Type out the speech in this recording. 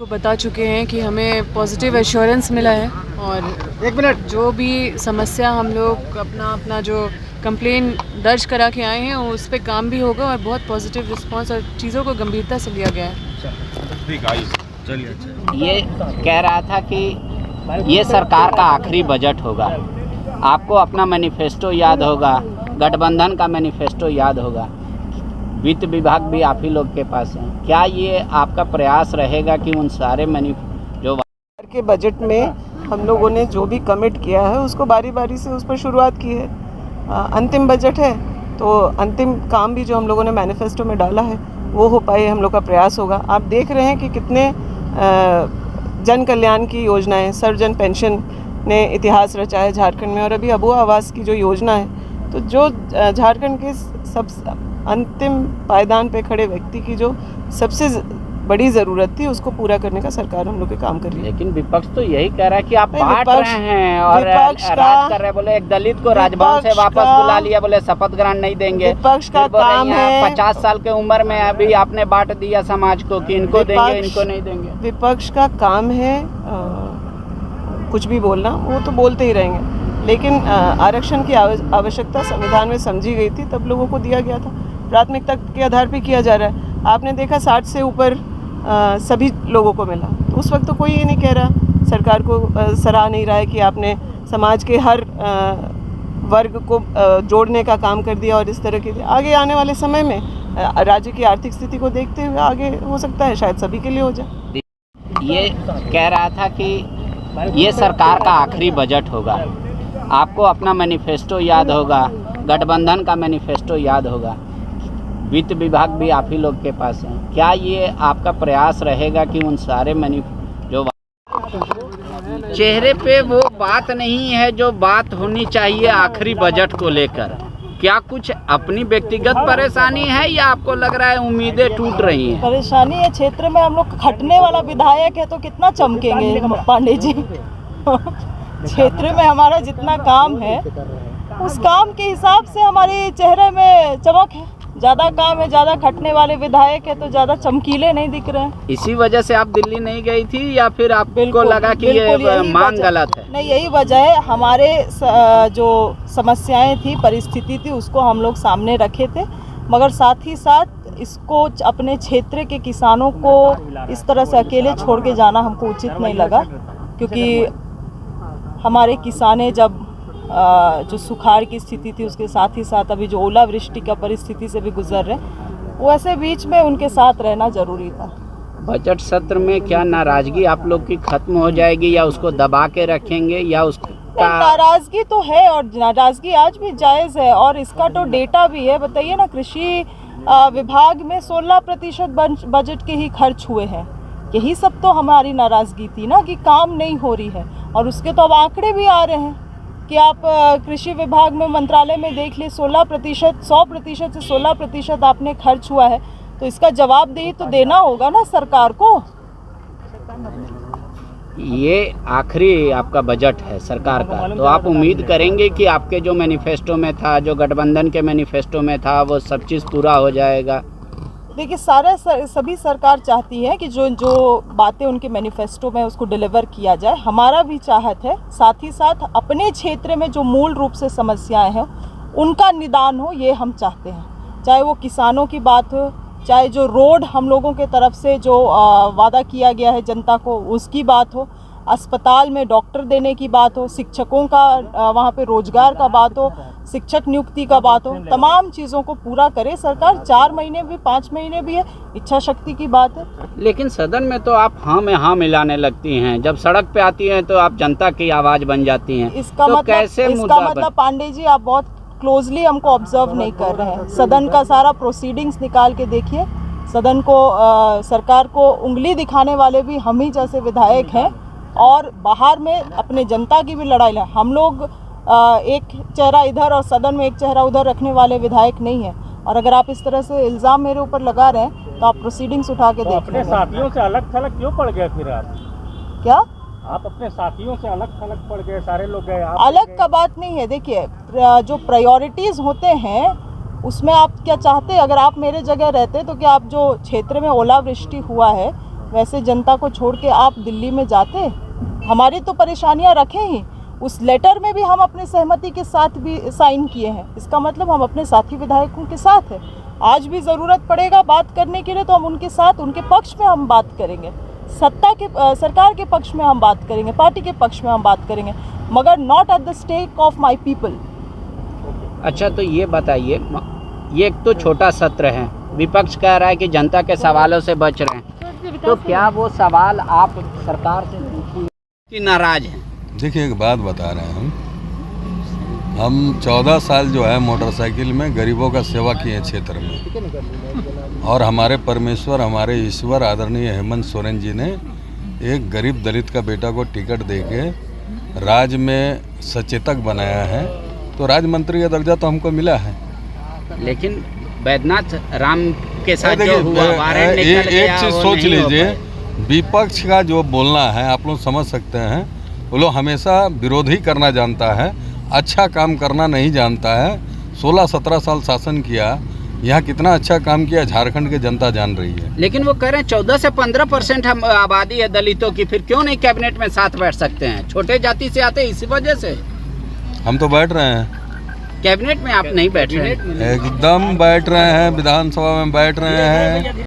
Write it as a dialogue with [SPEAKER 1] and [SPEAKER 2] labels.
[SPEAKER 1] को बता चुके हैं कि हमें पॉजिटिव एश्योरेंस मिला है और जो भी समस्या हम लोग अपना जो कंप्लेन दर्ज करा के आए हैं उस पर काम भी होगा और बहुत पॉजिटिव रिस्पांस और चीज़ों को गंभीरता से लिया गया है।
[SPEAKER 2] ये कह रहा था कि ये सरकार का आखिरी बजट होगा, आपको अपना मैनिफेस्टो याद होगा, गठबंधन का मैनिफेस्टो याद होगा, वित्त विभाग भी आप ही लोग के पास है। क्या ये आपका प्रयास रहेगा कि उन सारे जो
[SPEAKER 3] के बजट में हम लोगों ने जो भी कमिट किया है उसको बारी बारी से उस पर शुरुआत की है। अंतिम बजट है तो अंतिम काम भी जो हम लोगों ने मैनिफेस्टो में डाला है वो हो पाए, हम लोग का प्रयास होगा। आप देख रहे हैं कि कितने जन कल्याण की योजनाएं, सर्वजन पेंशन ने इतिहास रचा है झारखंड में, और अभी अबुआ आवास की जो योजना है, तो जो झारखंड के सब अंतिम पायदान पे खड़े व्यक्ति की जो सबसे बड़ी ज़रूरत थी उसको पूरा करने का सरकार हम लोग के काम कर रही है।
[SPEAKER 2] लेकिन विपक्ष तो यही कह रहा है कि आप बांट रहे हैं और राज कर रहे हैं। बोले एक दलित को राजभवन से वापस बुला लिया, बोले शपथ ग्रहण नहीं देंगे।
[SPEAKER 3] विपक्ष का काम है
[SPEAKER 2] 50 साल के उम्र में अभी आपने बांट दिया समाज को कि इनको देंगे इनको नहीं देंगे।
[SPEAKER 3] विपक्ष का काम है कुछ भी बोलना, वो तो बोलते ही रहेंगे, लेकिन आरक्षण की आवश्यकता संविधान में समझी गई थी, तब लोगों को दिया गया था। प्राथमिकता के आधार पर किया जा रहा है। आपने देखा 60 से ऊपर सभी लोगों को मिला, तो उस वक्त तो कोई ये नहीं कह रहा, सरकार को सराह नहीं रहा है कि आपने समाज के हर वर्ग को जोड़ने का काम कर दिया और इस तरह के। आगे आने वाले समय में राज्य की आर्थिक स्थिति को देखते हुए आगे हो सकता है शायद सभी के लिए हो जाए।
[SPEAKER 2] ये कह रहा था कि ये सरकार का आखिरी बजट होगा, आपको अपना मैनिफेस्टो याद होगा, गठबंधन का मैनिफेस्टो याद होगा, वित्त विभाग भी आप ही लोग के पास है। क्या ये आपका प्रयास रहेगा कि उन सारे जो चेहरे पे वो बात नहीं है जो बात होनी चाहिए आखिरी बजट को लेकर? क्या कुछ अपनी व्यक्तिगत परेशानी है या आपको लग रहा है उम्मीदें टूट रही हैं?
[SPEAKER 4] परेशानी है क्षेत्र में, हम लोग खटने वाला विधायक है तो कितना चमकेंगे पांडे जी। क्षेत्र में हमारा जितना काम है उस काम के हिसाब से हमारे चेहरे में चमक है। ज़्यादा काम है, ज़्यादा खटने वाले विधायक है तो ज़्यादा चमकीले नहीं दिख रहे हैं।
[SPEAKER 2] इसी वजह से आप दिल्ली नहीं गई थी या फिर आपको लगा कि ये मांग गलत है?
[SPEAKER 4] नहीं, यही वजह है। हमारे जो समस्याएं थी, परिस्थिति थी, उसको हम लोग सामने रखे थे, मगर साथ ही साथ इसको अपने क्षेत्र के किसानों को इस तरह से अकेले छोड़ के जाना हमको उचित नहीं लगा, क्योंकि हमारे किसाने जब जो सुखाड़ की स्थिति थी उसके साथ ही साथ अभी जो ओलावृष्टि का परिस्थिति से भी गुजर रहे, वो ऐसे बीच में उनके साथ रहना जरूरी था।
[SPEAKER 2] बजट सत्र में क्या नाराजगी आप लोग की खत्म हो जाएगी या उसको दबा के रखेंगे या उसका?
[SPEAKER 4] नाराजगी तो है और नाराजगी आज भी जायज़ है और इसका तो डेटा भी है। बताइए ना, कृषि विभाग में 16% बजट के ही खर्च हुए हैं। यही सब तो हमारी नाराजगी थी ना कि काम नहीं हो रही है, और उसके तो अब आंकड़े भी आ रहे हैं कि आप कृषि विभाग में मंत्रालय में देख लिए 16%, 100% से 16% आपने खर्च हुआ है, तो इसका जवाबदेही तो देना होगा ना सरकार को।
[SPEAKER 2] ये आखिरी आपका बजट है सरकार का, तो आप उम्मीद करेंगे कि आपके जो मैनिफेस्टो में था, जो गठबंधन के मैनिफेस्टो में था, वो सब चीज़ पूरा हो जाएगा?
[SPEAKER 4] देखिए, सभी सरकार चाहती है कि जो बातें उनके मैनिफेस्टो में उसको डिलीवर किया जाए। हमारा भी चाहत है, साथ ही साथ अपने क्षेत्र में जो मूल रूप से समस्याएं हैं उनका निदान हो, ये हम चाहते हैं। चाहे वो किसानों की बात हो, चाहे जो रोड हम लोगों के तरफ से जो वादा किया गया है जनता को उसकी बात हो, अस्पताल में डॉक्टर देने की बात हो, शिक्षकों का वहाँ पे रोजगार का बात हो, शिक्षक नियुक्ति का बात हो, तमाम चीज़ों को पूरा करे सरकार। 4 महीने भी 5 महीने भी है, इच्छा शक्ति की बात है।
[SPEAKER 2] लेकिन सदन में तो आप हाँ में हाँ मिलाने लगती हैं, जब सड़क पे आती हैं तो आप जनता की आवाज़ बन जाती हैं।
[SPEAKER 4] इसका मतलब पांडे जी, आप बहुत क्लोजली हमको ऑब्जर्व नहीं कर रहे हैं। सदन का सारा प्रोसीडिंग्स निकाल के देखिए। सदन को सरकार को उंगली दिखाने वाले भी हम ही जैसे विधायक हैं, और बाहर में अपने जनता की भी लड़ाई है। हम लोग एक चेहरा इधर और सदन में एक चेहरा उधर रखने वाले विधायक नहीं है। और अगर आप इस तरह से इल्ज़ाम मेरे ऊपर लगा रहे हैं तो आप प्रोसीडिंग्स उठा के देखिए।
[SPEAKER 5] अपने साथियों से अलग थलग क्यों पड़ गए फिर आप?
[SPEAKER 4] क्या
[SPEAKER 5] आप अपने साथियों से अलग थलग पड़ गए? सारे लोग गए, आप
[SPEAKER 4] अलग का बात नहीं है। देखिए, जो प्रायोरिटीज़ होते हैं उसमें आप क्या चाहते हैं? अगर आप मेरे जगह रहते तो क्या आप जो क्षेत्र में ओलावृष्टि हुआ है वैसे जनता को छोड़ के आप दिल्ली में जाते? हमारी तो परेशानियां रखें ही, उस लेटर में भी हम अपने सहमति के साथ भी साइन किए हैं। इसका मतलब हम अपने साथी विधायकों के साथ हैं। आज भी ज़रूरत पड़ेगा बात करने के लिए तो हम उनके साथ, उनके पक्ष में हम बात करेंगे, सरकार के पक्ष में हम बात करेंगे, पार्टी के पक्ष में हम बात करेंगे, मगर not at the stake of my people.
[SPEAKER 2] अच्छा, तो ये बताइए, ये एक तो छोटा सत्र है, विपक्ष कह रहा है कि जनता के सवालों से बच रहे हैं, तो क्या वो सवाल आप सरकार से पूछेंगे कि नाराज हैं?
[SPEAKER 6] देखिए, एक बात बता रहे हैं, हम 14 साल जो है मोटरसाइकिल में गरीबों का सेवा किए क्षेत्र में, और हमारे परमेश्वर, हमारे ईश्वर आदरणीय हेमंत सोरेन जी ने एक गरीब दलित का बेटा को टिकट देके राज्य में सचेतक बनाया है, तो राज्य मंत्री का दर्जा तो हमको मिला है।
[SPEAKER 2] लेकिन बैद्यनाथ राम के साथ जो हुआ, वारंट निकल गया,
[SPEAKER 6] एक चीज़
[SPEAKER 2] वो
[SPEAKER 6] सोच
[SPEAKER 2] नहीं हो
[SPEAKER 6] लीजिए,
[SPEAKER 2] पाया।
[SPEAKER 6] विपक्ष का जो बोलना है आप लोग समझ सकते हैं, वो लोग हमेशा विरोधी करना जानता है, अच्छा काम करना नहीं जानता है। 16-17 साल शासन किया, यहाँ कितना अच्छा काम किया झारखंड की जनता जान रही है।
[SPEAKER 2] लेकिन वो कह रहे हैं 14 से 15% हम आबादी है दलितों की, फिर क्यों नहीं कैबिनेट में साथ बैठ सकते हैं? छोटे जाति से आते इसी वजह से।
[SPEAKER 6] हम तो बैठ रहे हैं
[SPEAKER 2] कैबिनेट में, आप नहीं बैठ रहे हैं?
[SPEAKER 6] एकदम बैठ रहे हैं, विधानसभा में बैठ रहे हैं।